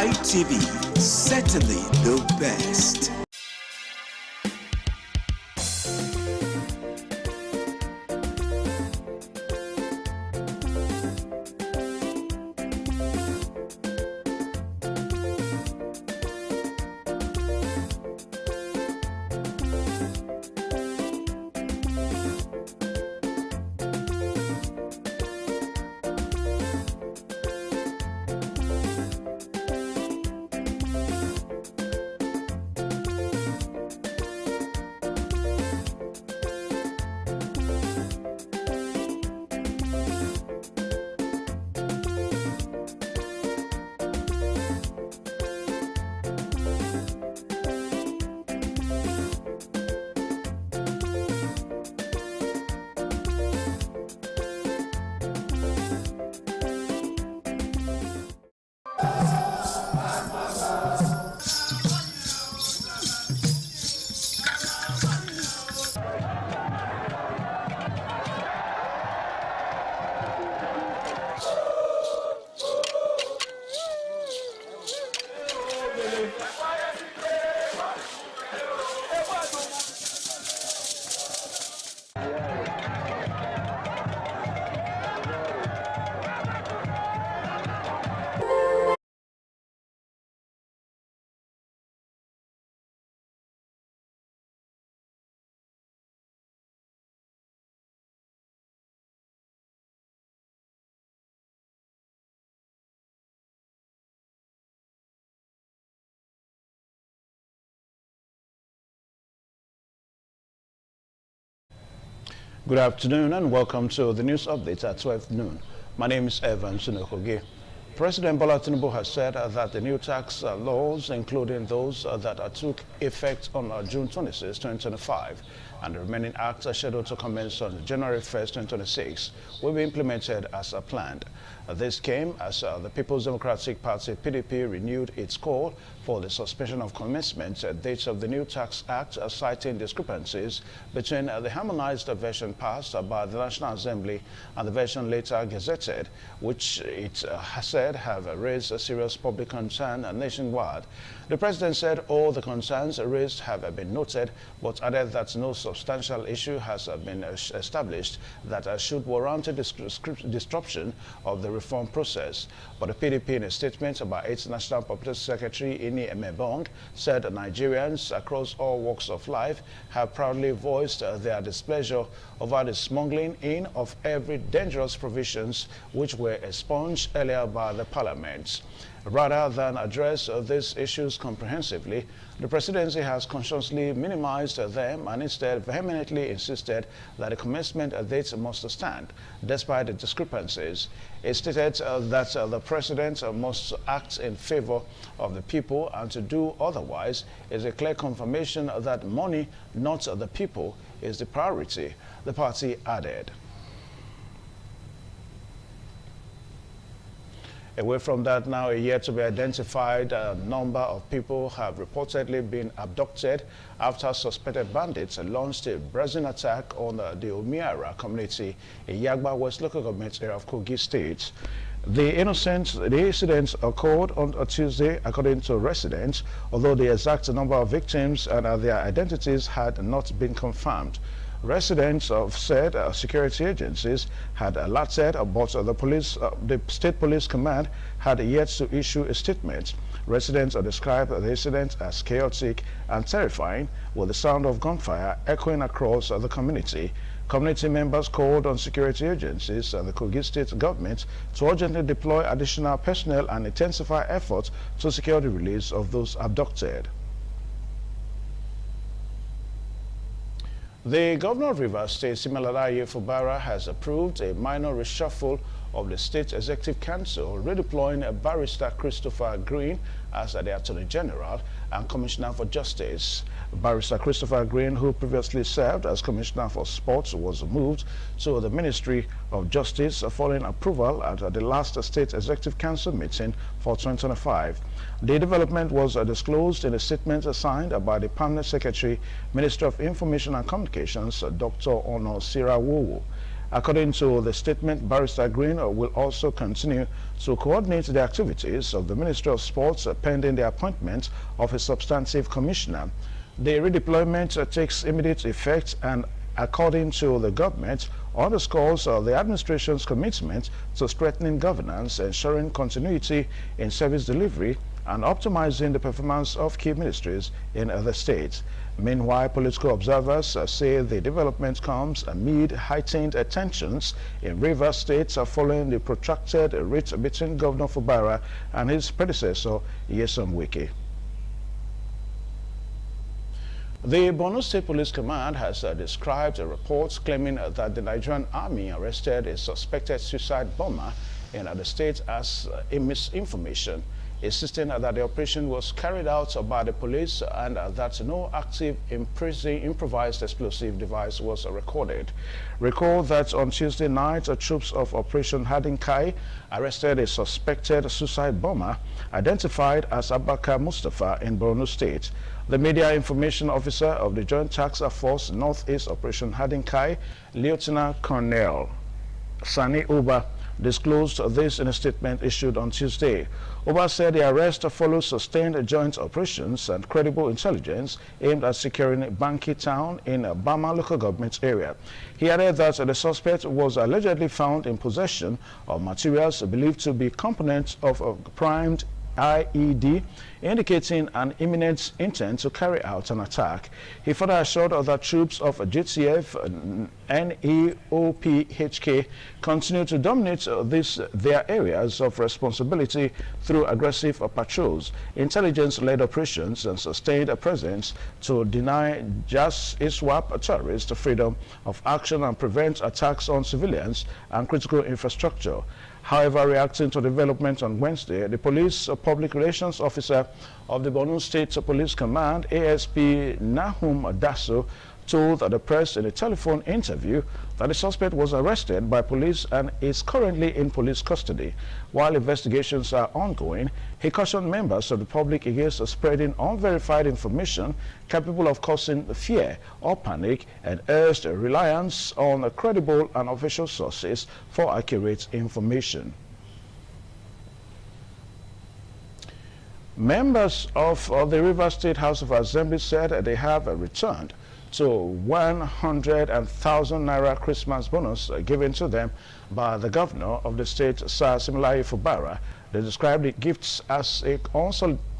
ITV, certainly the best. Good afternoon and welcome to the news updates at 12 noon. My name is Evan Sunokoge. President Bola Tinubu has said that the new tax laws, including those that took effect on June 26, 2025, and the remaining acts are scheduled to commence on January 1st, 2026, will be implemented as planned. This came as the People's Democratic Party (PDP) renewed its call for the suspension of commencement dates of the new tax act, citing discrepancies between the harmonized version passed by the National Assembly and the version later gazetted, which it has said have raised a serious public concern nationwide. The president said all the concerns raised have been noted, but added that no substantial issue has been established that should warrant a disruption of the reform process. But the PDP, in a statement by its National Public Secretary Ini Emebong, said Nigerians across all walks of life have proudly voiced their displeasure over the smuggling in of every dangerous provisions which were expunged earlier by the parliament. Rather than address these issues comprehensively, the presidency has consciously minimized them and instead vehemently insisted that the commencement date must stand, despite the discrepancies. It stated that the president must act in favor of the people, and to do otherwise is a clear confirmation that money, not the people, is the priority, the party added. Away from that, now a yet to be identified number of people have reportedly been abducted after suspected bandits launched a brazen attack on the Omiara community in Yagba West local government area of Kogi State. The incident occurred on a Tuesday, according to residents, although the exact number of victims and their identities had not been confirmed. Residents of said security agencies had alerted, but the State Police Command had yet to issue a statement. Residents described the incident as chaotic and terrifying, with the sound of gunfire echoing across the community. Community members called on security agencies and the Kogi State government to urgently deploy additional personnel and intensify efforts to secure the release of those abducted. The governor of Rivers State, Siminalayi Fubara, has approved a minor reshuffle of the State Executive Council, redeploying Barrister Christopher Green as the Attorney General and Commissioner for Justice. Barrister Christopher Green, who previously served as Commissioner for Sports, was moved to the Ministry of Justice following approval at the last State Executive Council meeting for 2025. The development was disclosed in a statement signed by the Permanent Secretary, Minister of Information and Communications, Dr. Ono Sirawowo. According to the statement, Barrister Green will also continue to coordinate the activities of the Ministry of Sports pending the appointment of a substantive commissioner. The redeployment takes immediate effect and, according to the government, underscores the administration's commitment to strengthening governance, ensuring continuity in service delivery, and optimizing the performance of key ministries in other states. Meanwhile, political observers say the development comes amid heightened tensions in Rivers State following the protracted rift between Governor Fubara and his predecessor, Nyesom Wike. The Borno State Police Command has described reports claiming that the Nigerian Army arrested a suspected suicide bomber in the state as a misinformation, insisting that the operation was carried out by the police and that no active improvised explosive device was recorded. Recall that on Tuesday night, troops of Operation Hadinkai arrested a suspected suicide bomber identified as Abaka Mustafa in Borno State. The Media Information Officer of the Joint Task Force Northeast Operation Hadinkai, Lieutenant Colonel Sani Uba, disclosed this in a statement issued on Tuesday. Uba said the arrest follows sustained joint operations and credible intelligence aimed at securing Banki town in Bama local government area. He added that the suspect was allegedly found in possession of materials believed to be components of a primed IED, indicating an imminent intent to carry out an attack. He further assured that troops of GTF, NEOPHK continue to dominate their areas of responsibility through aggressive patrols, intelligence-led operations, and sustained presence to deny Jas ISWAP terrorists freedom of action and prevent attacks on civilians and critical infrastructure. However, reacting to developments on Wednesday, the Police Public Relations Officer of the Borno State Police Command, ASP Nahum Dasso, told the press in a telephone interview that the suspect was arrested by police and is currently in police custody. While investigations are ongoing, he cautioned members of the public against spreading unverified information capable of causing fear or panic and urged reliance on credible and official sources for accurate information. Members of the Rivers State House of Assembly said they have returned to 100,000 Naira Christmas bonus given to them by the governor of the state, Sir Siminalayi Fubara. They described the gifts as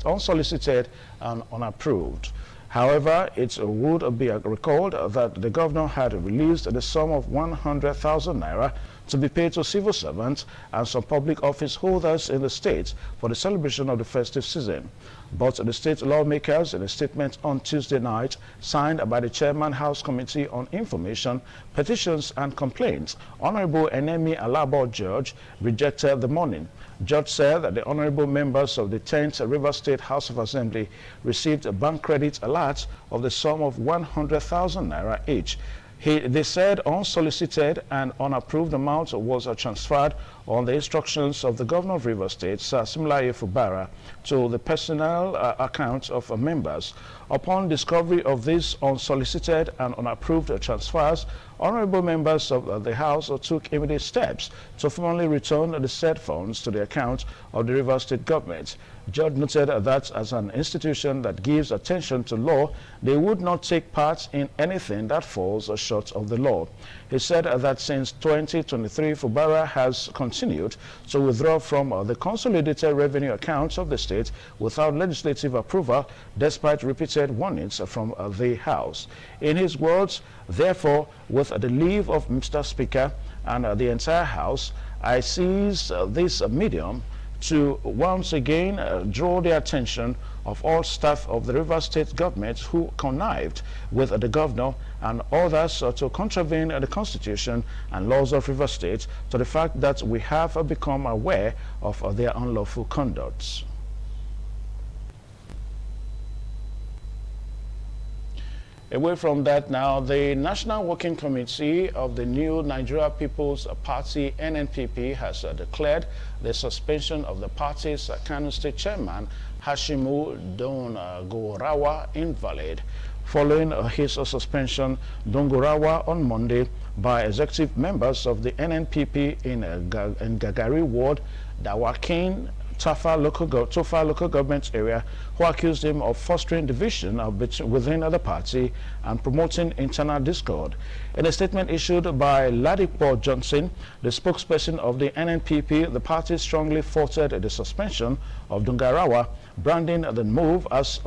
unsolicited and unapproved. However, it would be recalled that the governor had released the sum of 100,000 Naira to be paid to civil servants and some public office holders in the state for the celebration of the festive season. But the state lawmakers, in a statement on Tuesday night, signed by the Chairman House Committee on Information, Petitions and Complaints, Honorable Enemi Alabo George, rejected the money. George said that the honorable members of the 10th Rivers State House of Assembly received a bank credit alert of the sum of 100,000 Naira each. They said unsolicited and unapproved amount was transferred on the instructions of the governor of Rivers State, Similaye Fubara, to the personal accounts of members. Upon discovery of these unsolicited and unapproved transfers, honorable members of the House took immediate steps to formally return the said funds to the account of the Rivers State government. Judge noted that as an institution that gives attention to law, they would not take part in anything that falls short of the law. He said that since 2023, Fubara has continued to withdraw from the consolidated revenue accounts of the state without legislative approval, despite repeated warnings from the House. In his words, therefore, with the leave of Mr. Speaker and the entire House, I seize this medium to once again draw the attention of all staff of the Rivers State government who connived with the governor and others to contravene the Constitution and laws of Rivers State, to the fact that we have become aware of their unlawful conduct. Away from that now, the National Working Committee of the new Nigeria People's Party, NNPP, has declared the suspension of the party's Kano State Chairman, Hashimu Dongorawa, invalid. Following his suspension, Dongorawa on Monday by executive members of the NNPP in Gagari Ward, Dawakin, Tofa local government area, who accused him of fostering division within the party and promoting internal discord. In a statement issued by Ladipo Johnson, the spokesperson of the NNPP, the party strongly faulted the suspension of Dungarawa, branding the move as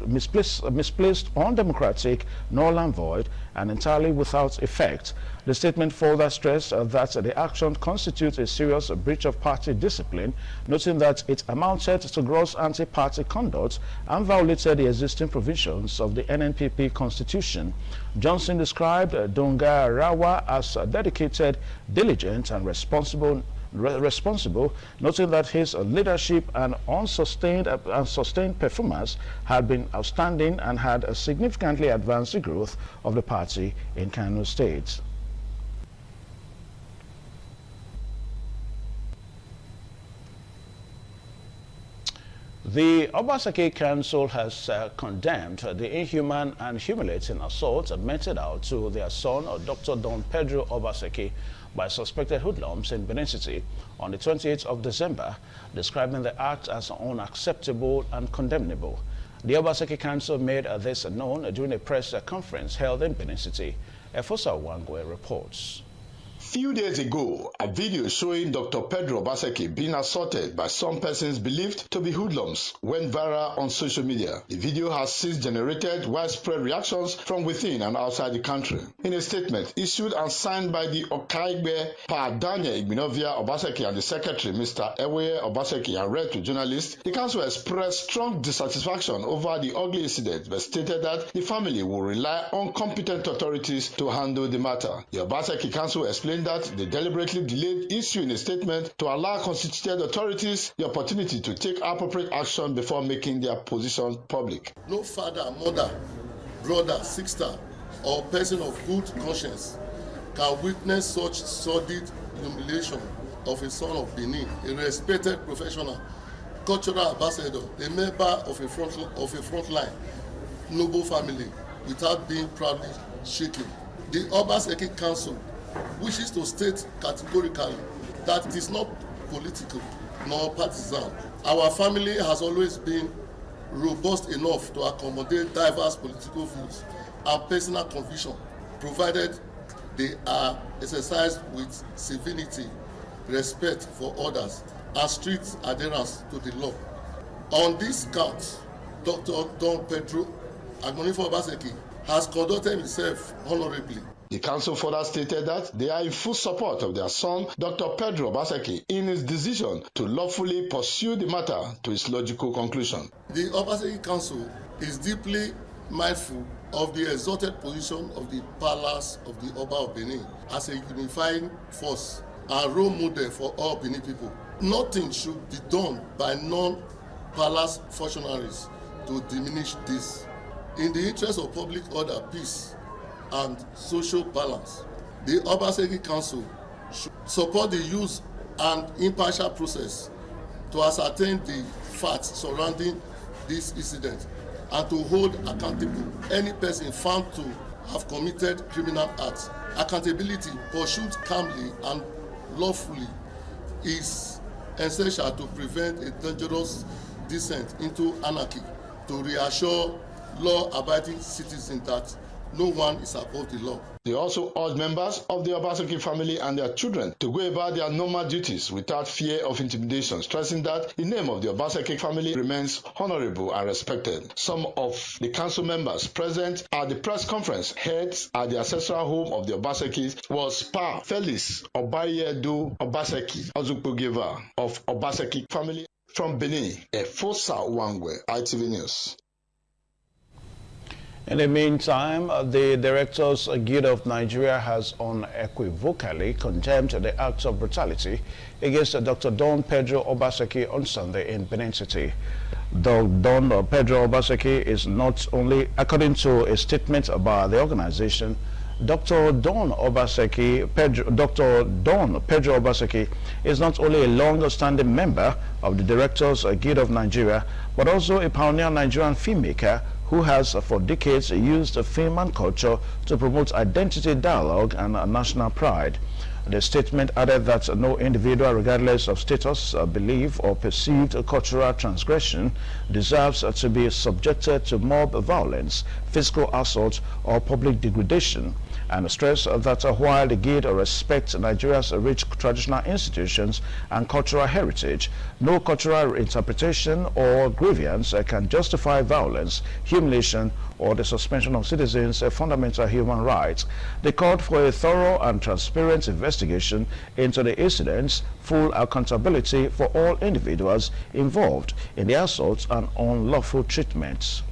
misplaced, undemocratic, null and void, and entirely without effect. The statement further stressed that the action constitutes a serious breach of party discipline, noting that it amounted to gross anti-party conduct and violated the existing provisions of the NNPP constitution. Johnson described Dongarawa as dedicated, diligent, and responsible, noting that his leadership and sustained performance had been outstanding and had significantly advanced the growth of the party in Kano State. The Obaseki Council has condemned the inhuman and humiliating assault meted out to their son, Dr. Don Pedro Obaseki, by suspected hoodlums in Benin City on the 28th of December, describing the act as unacceptable and condemnable. The Obaseki Council made this known during a press conference held in Benin City. Efosa Wangwe reports. Few days ago, a video showing Dr. Pedro Obaseki being assaulted by some persons believed to be hoodlums went viral on social media. The video has since generated widespread reactions from within and outside the country. In a statement issued and signed by the Okaigbe Pa Daniel Igbinovia Obaseki and the secretary, Mr. Ewe Obaseki, and read to journalists, the council expressed strong dissatisfaction over the ugly incident, but stated that the family will rely on competent authorities to handle the matter. The Obaseki Council explained that they deliberately delayed issuing a statement to allow constituted authorities the opportunity to take appropriate action before making their position public. No father, mother, brother, sister, or person of good conscience can witness such sordid humiliation of a son of Benin, a respected professional, cultural ambassador, a member of a frontline noble family, without being proudly shaken. The Obaseki Council wishes to state categorically that it is not political nor partisan. Our family has always been robust enough to accommodate diverse political views and personal conviction, provided they are exercised with civility, respect for others, and strict adherence to the law. On this count, Dr. Don Pedro Agmonifo Obaseki has conducted himself honorably. The council further stated that they are in full support of their son, Dr. Pedro Obaseki, in his decision to lawfully pursue the matter to its logical conclusion. The Obaseki Council is deeply mindful of the exalted position of the Palace of the Oba of Benin as a unifying force and role model for all Benin people. Nothing should be done by non-palace functionaries to diminish this. In the interest of public order, peace, and social balance. The Obaseki Council should support the use and impartial process to ascertain the facts surrounding this incident and to hold accountable any person found to have committed criminal acts. Accountability pursued calmly and lawfully is essential to prevent a dangerous descent into anarchy, to reassure law-abiding citizens that no one is above the law. They also urged members of the Obaseki family and their children to go about their normal duties without fear of intimidation, stressing that the name of the Obaseki family remains honorable and respected. Some of the council members present at the press conference held at the ancestral home of the Obasekis was Pa Felix Obayedu Obaseki Ozukpogeva of Obaseki family. From Benin, Efosa Wangwe, ITV News. In the meantime, the Directors Guild of Nigeria has unequivocally condemned the acts of brutality against Dr. Don Pedro Obaseki on Sunday in Benin City. Don Pedro Obaseki is not only, according to a statement by the organization, Dr. Don Pedro Obaseki is not only a long-standing member of the Directors Guild of Nigeria, but also a pioneer Nigerian filmmaker who has for decades used film and culture to promote identity dialogue and national pride. The statement added that no individual, regardless of status, belief, or perceived cultural transgression, deserves to be subjected to mob violence, physical assault, or public degradation, and stressed that while the Guild respects Nigeria's rich traditional institutions and cultural heritage, no cultural interpretation or grievance can justify violence, humiliation, or the suspension of citizens' fundamental human rights. They called for a thorough and transparent investigation into the incidents, full accountability for all individuals involved in the assaults and unlawful treatments.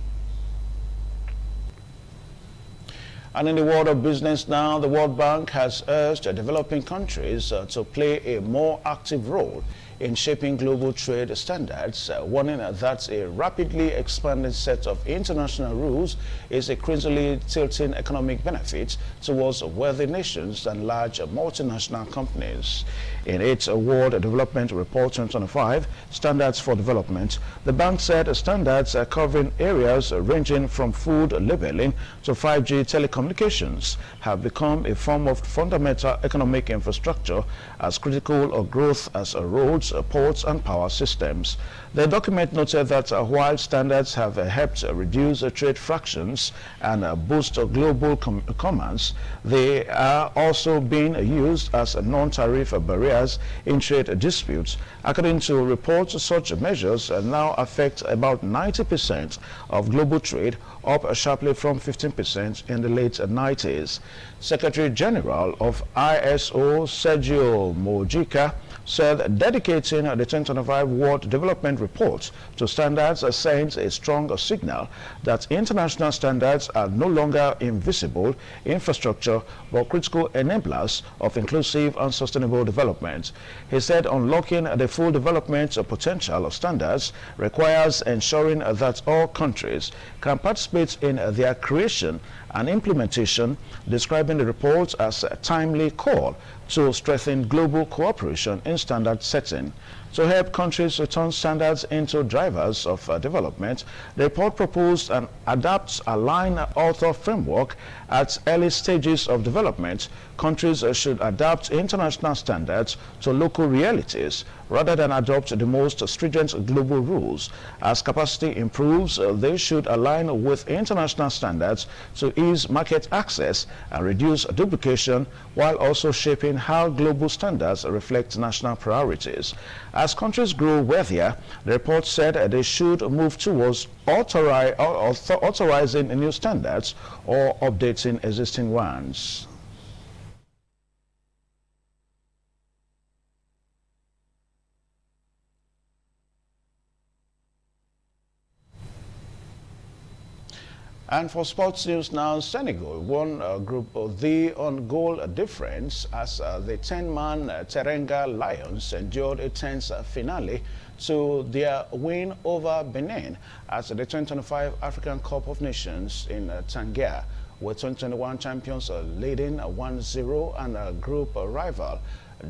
And in the world of business now, the World Bank has urged developing countries to play a more active role in shaping global trade standards, warning that a rapidly expanding set of international rules is increasingly tilting economic benefits towards wealthy nations and large multinational companies. In its World Development Report 2025, Standards for Development, the bank said standards covering areas ranging from food labeling to 5G telecommunications have become a form of fundamental economic infrastructure as critical of growth as roads, ports, and power systems. The document noted that while standards have helped reduce trade frictions and boost global commerce, they are also being used as non-tariff barriers in trade disputes. According to reports, such measures now affect about 90% of global trade, up sharply from 15% in the late 90s. Secretary General of ISO Sergio Mojica said dedicating the 2025 World Development Report to standards sends a strong signal that international standards are no longer invisible infrastructure but critical enablers of inclusive and sustainable development. He said unlocking the full development potential of standards requires ensuring that all countries can participate in their creation and implementation, describing the report as a timely call to strengthen global cooperation in standard setting. To help countries turn standards into drivers of development, the report proposed an adapt, align, alter framework at early stages of development. Countries should adapt international standards to local realities rather than adopt the most stringent global rules. As capacity improves, they should align with international standards to ease market access and reduce duplication, while also shaping how global standards reflect national priorities. As countries grow wealthier, the report said they should move towards authorizing new standards or updating existing ones. And for sports news now, Senegal won Group D on goal difference as the 10-man Teranga Lions endured a tense finale to their win over Benin at the 2025 African Cup of Nations in Tangier. with 2021 champions leading 1-0 and a group rival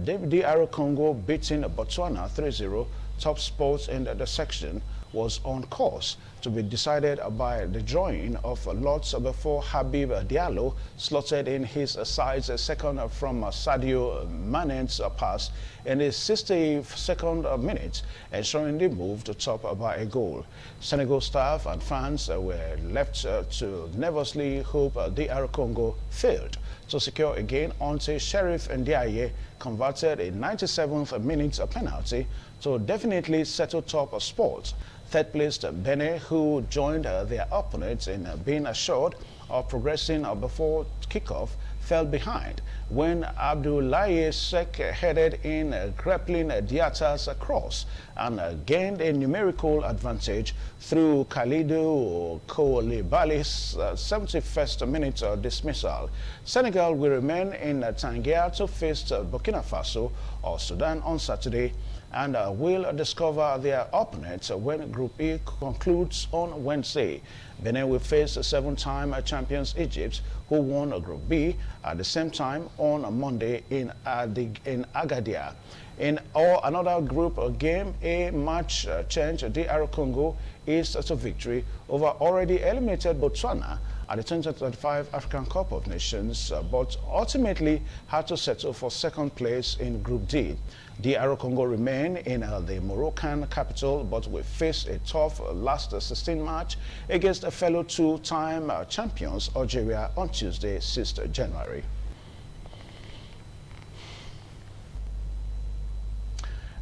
DR Congo beating Botswana 3-0. Top sports in the section was on course to be decided by the drawing of lots before Habib Diallo slotted in his side's second from Sadio Mane's pass in the 62nd minute, ensuring the move to top by a goal. Senegal staff and fans were left to nervously hope DR Congo failed to secure again until Sheriff Ndiaye converted a 97th minute penalty to definitely settle top sports. Third placed Benin, who joined their opponents in being assured of progressing before kickoff, fell behind when Abdoulaye Seck headed in grappling Diatta's cross and gained a numerical advantage through Khalidou Koulibaly's 71st minute dismissal. Senegal will remain in Tangier to face Burkina Faso or Sudan on Saturday, and will discover their opponents when Group E concludes on Wednesday. Benin will face seven-time champions Egypt, who won Group B at the same time on Monday in Agadir. In another group game, a match change, DR Congo is to victory over already eliminated Botswana at the 2025 African Cup of Nations, but ultimately had to settle for second place in Group D. DR Congo remain in the Moroccan capital, but will face a tough last 16 match against a fellow two-time champions Algeria on Tuesday, 6th January.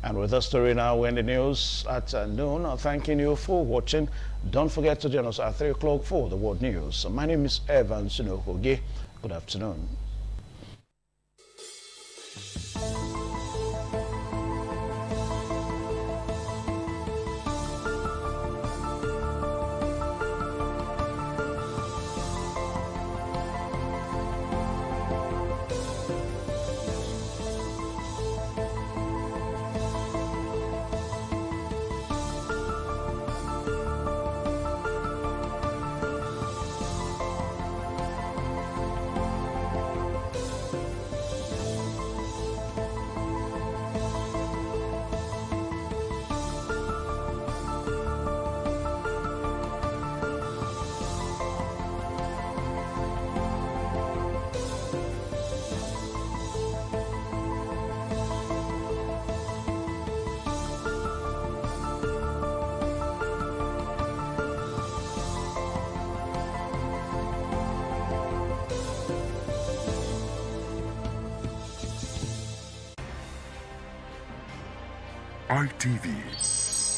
And with the story now, we're in the news at noon. Thanking you for watching. Don't forget to join us at 3 o'clock for the world news. My name is Evan Sunokoge. Good afternoon. ITV